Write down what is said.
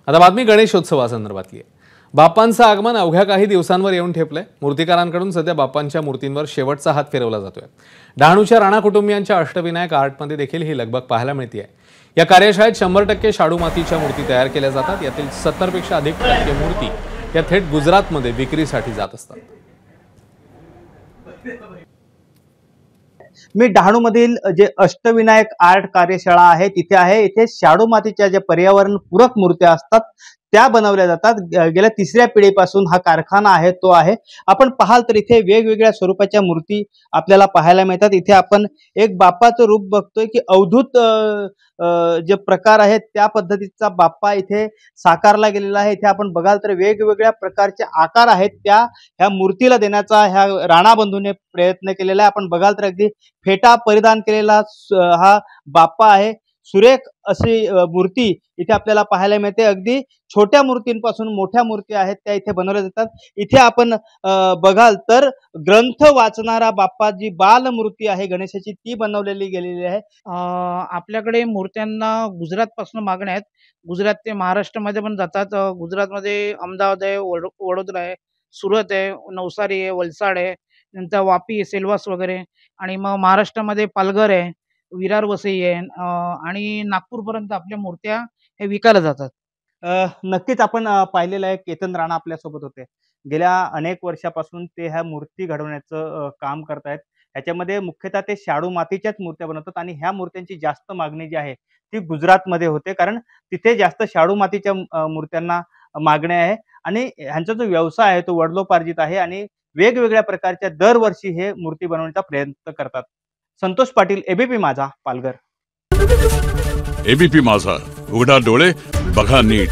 आता बातमी गणेशोत्सवासंदर्भातली आहे। बाप्पांचं आगमन अवघ्या काही दिवसांवर येऊन ठेपलंय। मूर्तिकारांकडून सध्या बाप्पांच्या मूर्तींवर शेवटचा हात फिरवला जातोय। डहाणूच्या राणा कुटुंबियांच्या अष्टविनायक आर्टमध्ये देखील ही लगबग पाहायला मिळते। या कार्यशाळेत 100% शाडू मातीच्या मूर्ती तयार केल्या जातात। यातील 70 पेक्षा अधिक टक्के मूर्ती या थेट गुजरातमध्ये विक्रीसाठी जात असतात। मी डहाणूमधील जे अष्टविनायक आर्ट कार्यशाळा आहे तिथे आहे। इथे शाडू मातीच्या जे पर्यावरण पूरक मूर्त्या असतात त्या बनवल्या जातात। गेल्या तिसऱ्या पिढीपासून हा कारखाना आहे तो आहे। आपण पाहाल तर इथे वेगवेगळ्या स्वरूपाच्या मूर्ती आपल्याला पाहायला मिळतात। इथे आपण एक बाप्पाचं रूप बघतोय की अवधूत जे प्रकार आहेत त्या पद्धतीचा बाप्पा इथे साकारला गेलेला आहे। इथे आपण बघाल तर वेगवेगळ्या प्रकारचे आकार आहेत त्या ह्या मूर्तीला देण्याचा ह्या राणा बंधूने प्रयत्न केलेला आहे। आपण बघाल तर अगदी फेटा परिधान केलेला हा बाप्पा आहे। सुरेख अशी मूर्ती इथे आपल्याला पाहायला मिळते। अगदी छोट्या मूर्तींपासून मोठ्या मूर्ती आहेत त्या इथे बनवल्या जातात। इथे आपण बघाल तर ग्रंथ वाचणारा बाप्पा जी बाल मूर्ती आहे गणेशाची ती बनवलेली गेलेली आहे। आपल्याकडे मूर्त्यांना गुजरातपासून मागण्या आहेत। गुजरात ते महाराष्ट्रामध्ये पण जातात। गुजरातमध्ये अहमदाबाद आहे, वडोदरा आहे, सुरत आहे, नवसारी आहे, वलसाड आहे, नंतर वापी आहे, सेल्वास वगैरे, आणि मग महाराष्ट्रामध्ये पालघर आहे, विरार वसई आहे, आणि नागपूरपर्यंत आपल्या मूर्त्या हे विकायला जातात। नक्कीच आपण पाहिलेलं आहे केतन राणा आपल्यासोबत होते। गेल्या अनेक वर्षापासून ते ह्या मूर्ती घडवण्याचं काम करतायत। ह्याच्यामध्ये मुख्यतः ते शाडू मातीच्याच मूर्त्या बनवतात आणि ह्या मूर्त्यांची जास्त मागणी जी आहे ती गुजरातमध्ये होते, कारण तिथे जास्त शाडू मातीच्या मूर्त्यांना मागणी आहे आणि ह्यांचा जो व्यवसाय आहे तो वडिलोपार्जित आहे आणि वेगवेगळ्या प्रकारच्या दरवर्षी हे मूर्ती बनवण्याचा प्रयत्न करतात। संतोष पाटील, एबीपी माझा, पालघर। एबीपी माझा, उघडा डोळे बघा नीट।